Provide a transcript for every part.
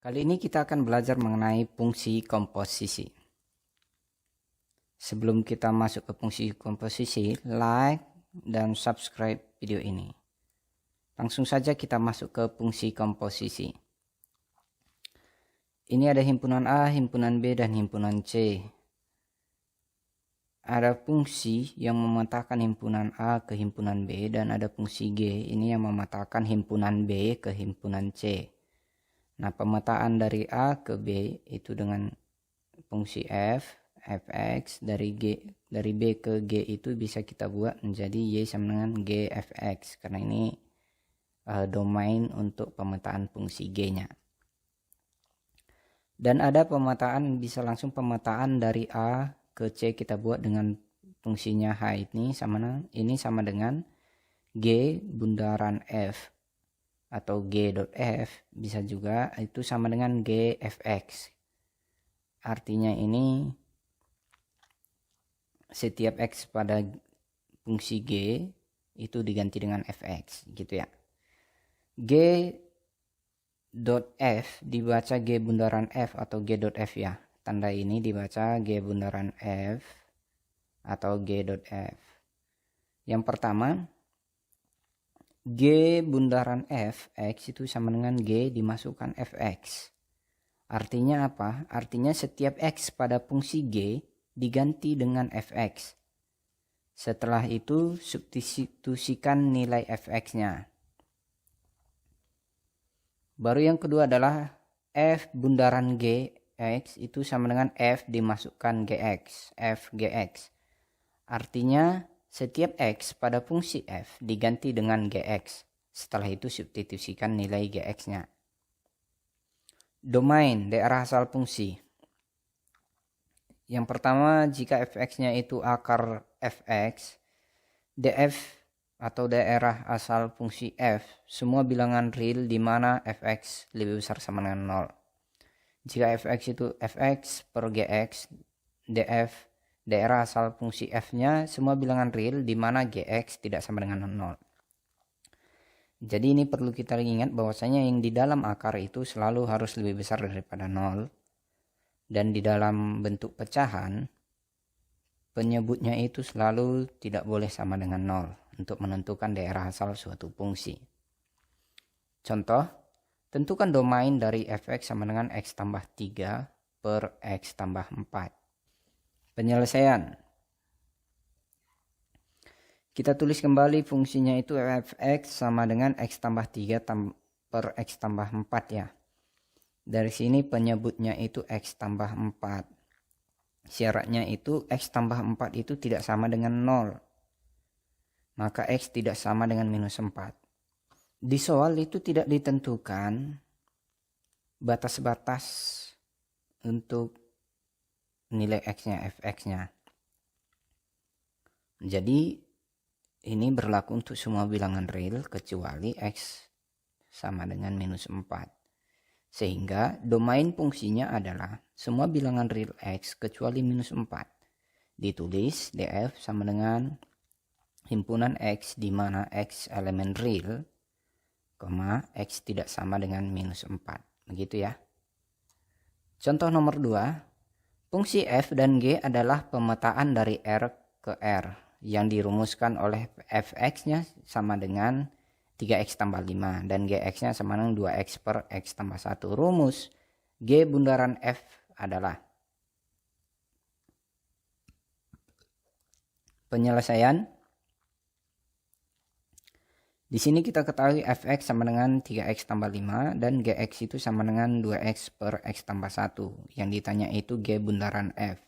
Kali ini kita akan belajar mengenai fungsi komposisi. Sebelum kita masuk ke fungsi komposisi, like dan subscribe video ini. Langsung saja kita masuk ke fungsi komposisi. Ini ada himpunan A, himpunan B, dan himpunan C. Ada fungsi yang memetakan himpunan A ke himpunan B, dan ada fungsi G ini yang memetakan himpunan B ke himpunan C. Nah, pemetaan dari A ke B itu dengan fungsi fx dari B ke G itu bisa kita buat menjadi Y sama dengan G fx, karena ini domain untuk pemetaan fungsi G-nya. Dan ada pemetaan, bisa langsung pemetaan dari A ke C kita buat dengan fungsinya H ini sama dengan G bundaran F atau G.F, bisa juga itu sama dengan G fx. Artinya ini setiap X pada fungsi G itu diganti dengan fx gitu ya. G.F dibaca G bundaran F atau G.F ya. Tanda ini dibaca G bundaran F atau G.F. Yang pertama, G bundaran f x itu sama dengan G dimasukkan fx. Artinya apa? Artinya setiap X pada fungsi G diganti dengan fx. Setelah itu substitusikan nilai fx-nya. Baru yang kedua adalah f bundaran G x itu sama dengan f dimasukkan gx, f gx. Artinya setiap X pada fungsi F diganti dengan Gx. Setelah itu substitusikan nilai Gx-nya. Domain, daerah asal fungsi. Yang pertama, jika Fx-nya itu akar Fx, df atau daerah asal fungsi F, semua bilangan real di mana Fx lebih besar sama dengan 0. Jika Fx itu Fx per Gx, df daerah asal fungsi f-nya semua bilangan real di mana gx tidak sama dengan 0. Jadi ini perlu kita ingat bahwasanya yang di dalam akar itu selalu harus lebih besar daripada 0. Dan di dalam bentuk pecahan, penyebutnya itu selalu tidak boleh sama dengan 0 untuk menentukan daerah asal suatu fungsi. Contoh, tentukan domain dari fx sama dengan x tambah 3 per x tambah 4. Penyelesaian. Kita tulis kembali fungsinya itu fx sama dengan x tambah 3 per x tambah 4 ya. Dari sini penyebutnya itu x tambah 4. Syaratnya itu x tambah 4 itu tidak sama dengan 0. Maka x tidak sama dengan minus 4. Di soal itu tidak ditentukan batas-batas untuk nilai x-nya, fx-nya. Jadi ini berlaku untuk semua bilangan real kecuali x sama dengan minus 4. Sehingga domain fungsinya adalah semua bilangan real x kecuali minus 4. Ditulis df sama dengan himpunan x di mana x elemen real, x tidak sama dengan minus 4. Begitu ya. Contoh nomor 2. Fungsi f dan g adalah pemetaan dari R ke R yang dirumuskan oleh fx-nya sama dengan 3x tambah 5 dan gx-nya sama dengan 2x per x tambah 1. Rumus g bundaran f adalah penyelesaian. Di sini kita ketahui fx sama dengan 3x tambah 5 dan gx itu sama dengan 2x per x tambah 1. Yang ditanya itu g bundaran f.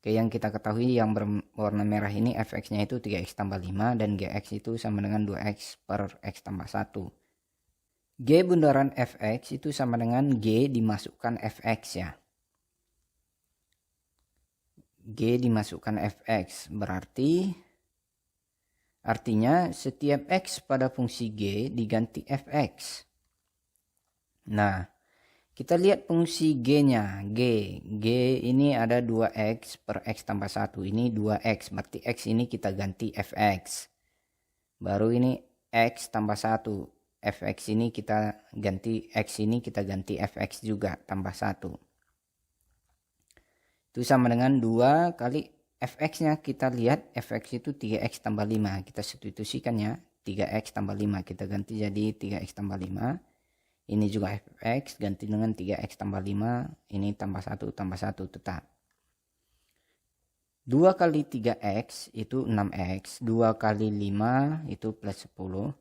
Oke, yang kita ketahui yang berwarna merah ini fx-nya itu 3x tambah 5 dan gx itu sama dengan 2x per x tambah 1. G bundaran fx itu sama dengan g dimasukkan fx ya. G dimasukkan fx berarti artinya setiap x pada fungsi g diganti fx. Nah, kita lihat fungsi g-nya. G ini ada 2x per x tambah 1. Ini 2x, berarti x ini kita ganti fx. Baru ini x tambah 1. fx ini kita ganti x ini kita ganti fx juga tambah 1. Itu sama dengan 2 kali fx-nya. Kita lihat fx itu 3x tambah 5. Kita substitusikan ya. 3x tambah 5 kita ganti jadi 3x tambah 5. Ini juga fx ganti dengan 3x tambah 5. Ini tambah 1 tetap. 2 kali 3x itu 6x. 2 kali 5 itu plus 10.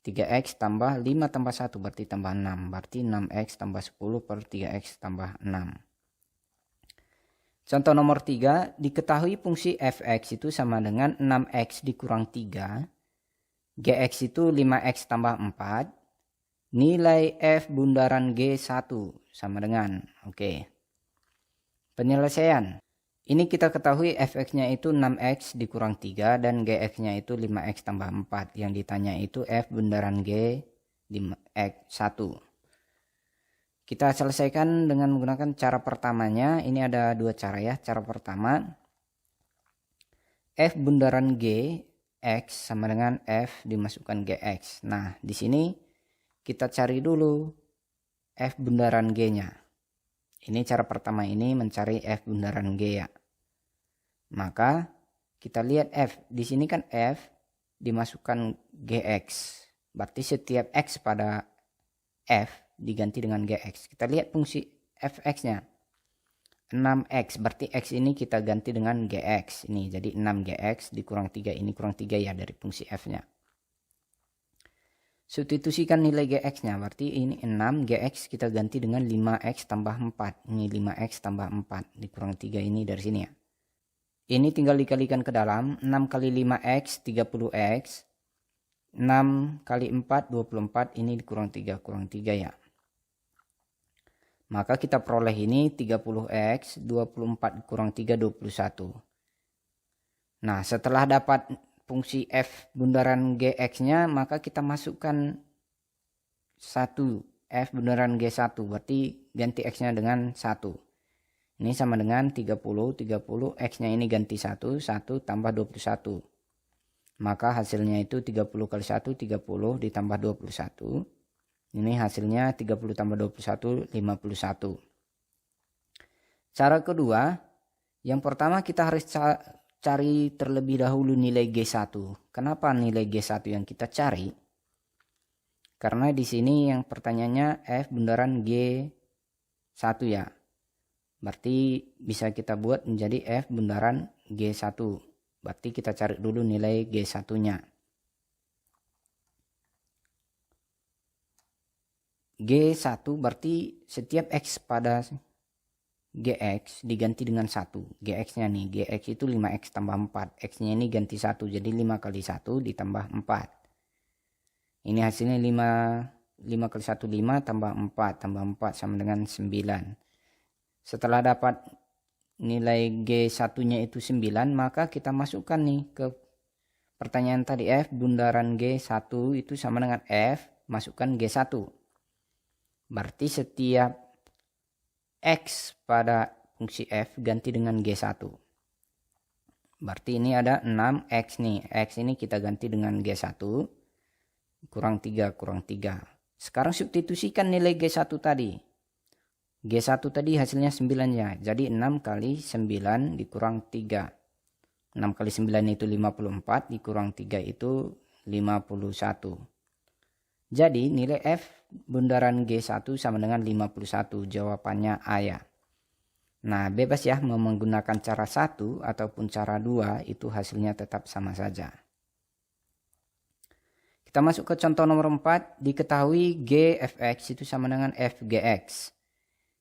3x tambah 5 tambah 1 berarti tambah 6. Berarti 6x tambah 10 per 3x tambah 6. Contoh nomor 3. Diketahui fungsi fx itu sama dengan 6x dikurang 3. Gx itu 5x tambah 4. Nilai f bundaran G1 sama dengan. Oke. Penyelesaian. Ini kita ketahui fx-nya itu 6x dikurang 3 dan gx-nya itu 5x tambah 4. Yang ditanya itu f bundaran G 5x1. Kita selesaikan dengan menggunakan cara pertamanya. Ini ada 2 cara ya. Cara pertama, f bundaran G x sama dengan f dimasukkan gx. Nah, di sini kita cari dulu f bundaran G-nya. Ini cara pertama ini mencari f bundaran G ya. Maka kita lihat f. Di sini kan f dimasukkan gx. Berarti setiap x pada f diganti dengan gx. Kita lihat fungsi fx-nya. 6x. Berarti x ini kita ganti dengan gx. Ini jadi 6gx dikurang 3. Ini kurang 3 ya dari fungsi f-nya. Substitusikan nilai gx-nya. Berarti ini 6gx kita ganti dengan 5x tambah 4. Ini 5x tambah 4. Dikurang 3 ini dari sini ya. Ini tinggal dikalikan ke dalam. 6 kali 5x 30x. 6 kali 4 24. Ini dikurang 3. Kurang 3 ya. Maka kita peroleh ini 30x. 24 kurang 3 21. Nah, setelah dapat fungsi f bundaran gx-nya, maka kita masukkan 1 f bundaran g1. Berarti ganti x-nya dengan 1. Ini sama dengan 30 x-nya ini ganti 1 tambah 21. Maka hasilnya itu 30 kali 1 30 ditambah 21. Ini hasilnya 30 tambah 21 51. Cara kedua, yang pertama kita harus cari terlebih dahulu nilai G1. Kenapa nilai G1 yang kita cari? Karena di sini yang pertanyaannya f bundaran G1 ya. Berarti bisa kita buat menjadi f bundaran G1. Berarti kita cari dulu nilai G1-nya. G1 berarti setiap x pada gx diganti dengan 1. Gx-nya nih, gx itu 5x tambah 4. X-nya ini ganti 1, jadi 5 kali 1 ditambah 4. Ini hasilnya 5 kali 1 5 tambah 4 sama dengan 9. Setelah dapat nilai G1-nya itu 9, maka kita masukkan nih ke pertanyaan tadi f bundaran G1 itu sama dengan f masukkan G1. Berarti setiap x pada fungsi f ganti dengan G1. Berarti ini ada 6x nih. X ini kita ganti dengan G1. Kurang 3. Sekarang substitusikan nilai G1 tadi. G1 tadi hasilnya 9 ya. Jadi 6 kali 9 dikurang 3. 6 kali 9 itu 54. Dikurang 3 itu 51. Jadi nilai F bundaran G1 sama dengan 51. Jawabannya A ya. Nah, bebas ya mau menggunakan cara 1 ataupun cara 2 itu hasilnya tetap sama saja. Kita masuk ke contoh nomor 4. Diketahui G fx itu sama dengan f gx.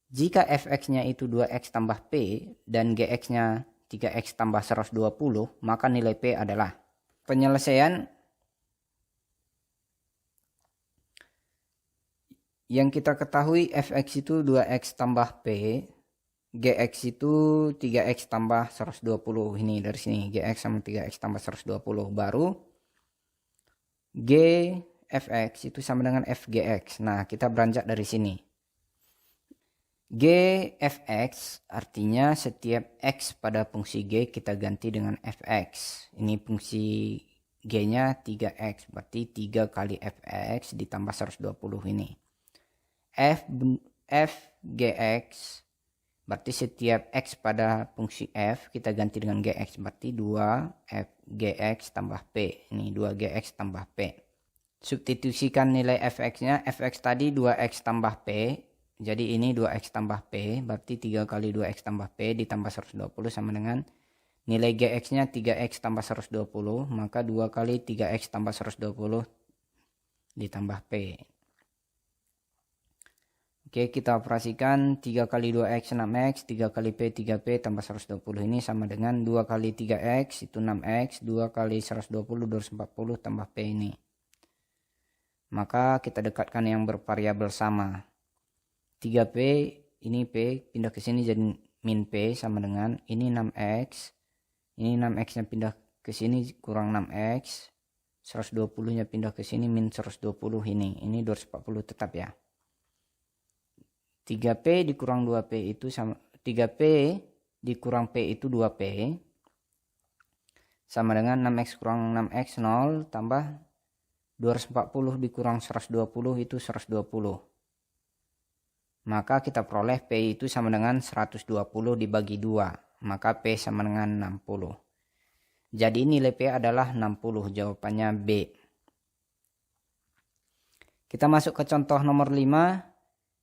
Jika fx-nya itu 2x tambah p dan gx-nya 3x tambah 120, maka nilai p adalah. Penyelesaian yang kita ketahui fx itu 2x tambah p, gx itu 3x tambah 120. Ini dari sini gx sama 3x tambah 120. Baru g fx itu sama dengan f gx. Nah, kita beranjak dari sini. G fx artinya setiap x pada fungsi g kita ganti dengan fx. Ini fungsi G-nya 3X, berarti 3 kali Fx ditambah 120 ini. F Gx, berarti setiap X pada fungsi F kita ganti dengan Gx, berarti 2 F Gx tambah P. Ini 2 Gx tambah P. Substitusikan nilai Fx-nya, Fx tadi 2X tambah P, jadi ini 2X tambah P, berarti 3 kali 2X tambah P ditambah 120 sama dengan nilai Gx-nya 3X tambah 120, maka 2 kali 3X tambah 120 ditambah P. Oke, kita operasikan 3 kali 2X 6X, 3 kali P 3P tambah 120 ini sama dengan 2 kali 3X itu 6X, 2 kali 120 240 tambah P ini. Maka kita dekatkan yang bervariabel sama. 3P ini P pindah ke sini jadi min P sama dengan ini 6X. Ini 6X nya pindah ke sini kurang 6X. 120 nya pindah ke sini min 120 ini. Ini 240 tetap ya. 3P dikurang 2P itu sama 3P dikurang P itu 2P sama dengan 6X kurang 6X 0 tambah 240 dikurang 120 itu 120. Maka kita peroleh P itu sama dengan 120 dibagi 2. Maka P sama dengan 60. Jadi nilai P adalah 60. Jawabannya B. Kita masuk ke contoh nomor 5.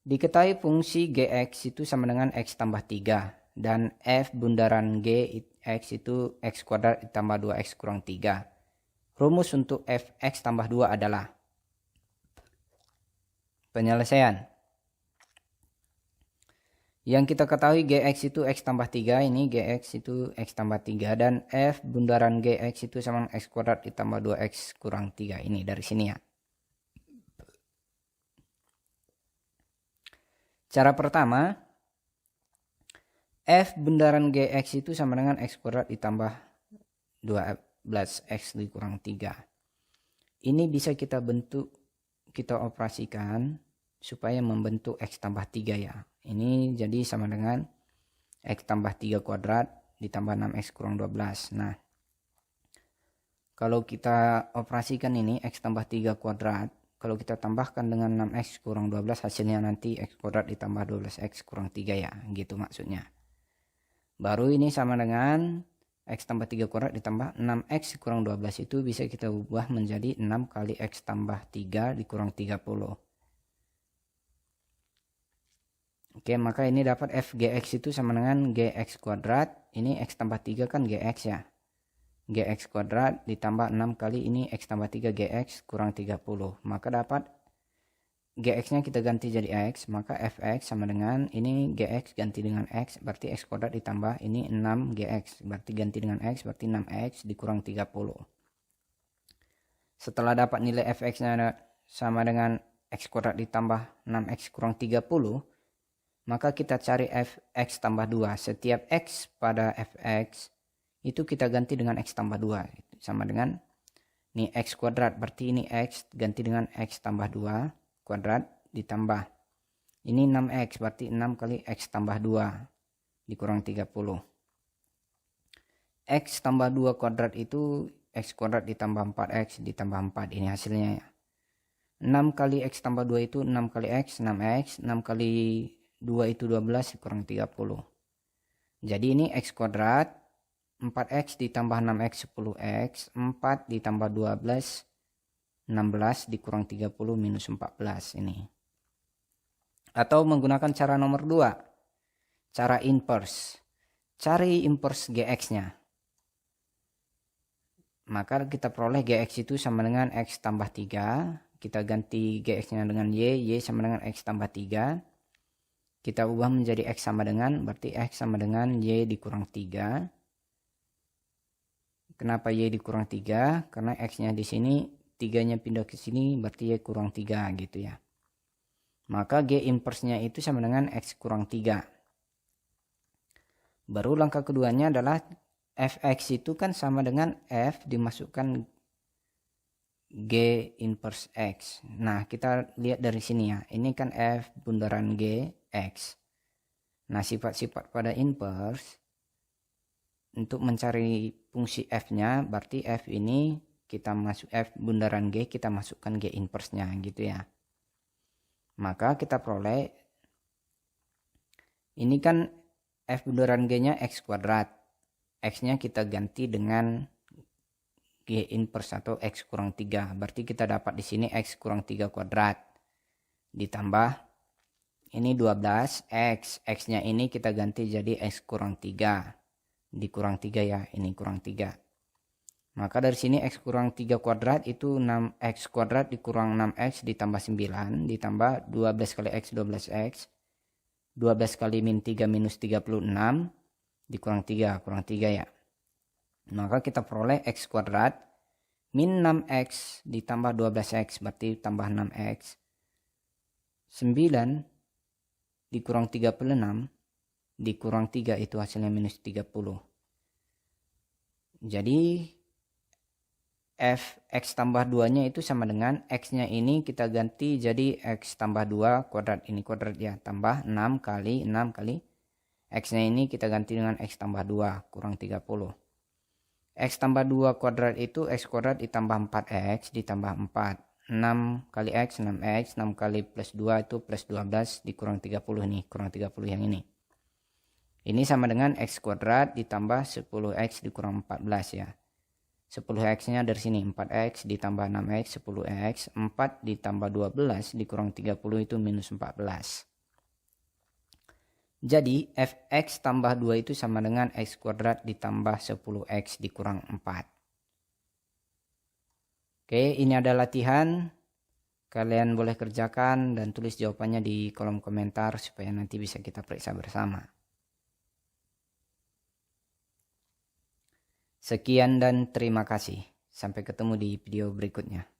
Diketahui fungsi Gx itu sama dengan X tambah 3. Dan F bundaran Gx itu X kuadrat ditambah 2X kurang 3. Rumus untuk Fx tambah 2 adalah penyelesaian. Yang kita ketahui Gx itu X tambah 3. Ini Gx itu X tambah 3. Dan F bundaran Gx itu sama dengan X kuadrat ditambah 2X kurang 3. Ini dari sini ya. Cara pertama, F bundaran Gx itu sama dengan X kuadrat ditambah 12X dikurang 3. Ini bisa kita bentuk, kita operasikan supaya membentuk X tambah 3 ya. Ini jadi sama dengan X tambah 3 kuadrat ditambah 6X kurang 12. Nah, kalau kita operasikan ini X tambah 3 kuadrat, kalau kita tambahkan dengan 6X kurang 12 hasilnya nanti X kuadrat ditambah 12X kurang 3 ya. Gitu maksudnya. Baru ini sama dengan X tambah 3 kuadrat ditambah 6X kurang 12 itu bisa kita ubah menjadi 6 kali X tambah 3 dikurang 30. Oke, maka ini dapat Fgx itu sama dengan Gx kuadrat. Ini X tambah 3 kan Gx ya. Gx kuadrat ditambah 6 kali ini X tambah 3 Gx kurang 30. Maka dapat Gx nya kita ganti jadi X. Maka Fx sama dengan ini Gx ganti dengan X. Berarti X kuadrat ditambah ini 6 Gx. Berarti ganti dengan X. Berarti 6X dikurang 30. Setelah dapat nilai Fx nya sama dengan X kuadrat ditambah 6X kurang 30. Maka kita cari Fx tambah 2. Setiap X pada Fx itu kita ganti dengan X tambah 2. Sama dengan ini X kuadrat. Berarti ini X ganti dengan X tambah 2 kuadrat ditambah. Ini 6X. Berarti 6 kali X tambah 2 dikurang 30. X tambah 2 kuadrat itu X kuadrat ditambah 4X ditambah 4. Ini hasilnya ya. 6 kali X tambah 2 itu 6 kali X 6X. 6 kali 2 itu 12 kurang 30. Jadi ini X kuadrat 4X ditambah 6X 10X. 4 ditambah 12 16 dikurang 30 minus 14 ini. Atau menggunakan cara nomor 2. Cara inverse. Cari inverse Gx nya. Maka kita peroleh Gx itu sama dengan X tambah 3. Kita ganti Gx nya dengan Y sama dengan X tambah 3. Kita ubah menjadi X sama dengan, berarti X sama dengan Y dikurang 3. Kenapa Y dikurang 3? Karena X nya di sini, 3-nya pindah ke sini, berarti Y kurang 3 gitu ya. Maka G inverse nya itu sama dengan X kurang 3. Baru langkah keduanya adalah Fx itu kan sama dengan F dimasukkan G inverse X. Nah, kita lihat dari sini ya. Ini kan F bundaran G X. Nah, sifat-sifat pada inverse untuk mencari fungsi F-nya, berarti F ini kita masuk F bundaran G, kita masukkan G inverse-nya gitu ya. Maka kita peroleh, ini kan F bundaran G-nya X kuadrat. X-nya kita ganti dengan G inverse atau X kurang 3. Berarti kita dapat di sini X kurang 3 kuadrat. Ditambah ini 12 X. X-nya ini kita ganti jadi X kurang 3. Dikurang 3 ya, ini kurang 3. Maka dari sini X kurang 3 kuadrat itu 6X kuadrat dikurang 6X ditambah 9 ditambah 12 kali X 12X. 12 kali min 3 minus 36 dikurang 3, kurang 3 ya. Maka kita peroleh X kuadrat min 6X ditambah 12X berarti tambah 6X. 9 dikurang 36 dikurang 3 itu hasilnya minus 30. Jadi f x tambah 2 nya itu sama dengan x nya ini kita ganti jadi x tambah 2 kuadrat, ini kuadrat ya, tambah 6 kali x nya ini kita ganti dengan x tambah 2 kurang 30. X tambah 2 kuadrat itu x kuadrat ditambah 4x ditambah 4. 6 kali x 6x, 6 kali plus 2 itu plus 12 dikurang 30 nih, kurang 30 yang ini. Ini sama dengan x kuadrat ditambah 10x dikurang 14 ya. 10x nya dari sini 4x ditambah 6x 10x, 4 ditambah 12 dikurang 30 itu minus 14. Jadi fx tambah 2 itu sama dengan x kuadrat ditambah 10x dikurang 4. Oke, ini ada latihan. Kalian boleh kerjakan dan tulis jawabannya di kolom komentar supaya nanti bisa kita periksa bersama. Sekian dan terima kasih. Sampai ketemu di video berikutnya.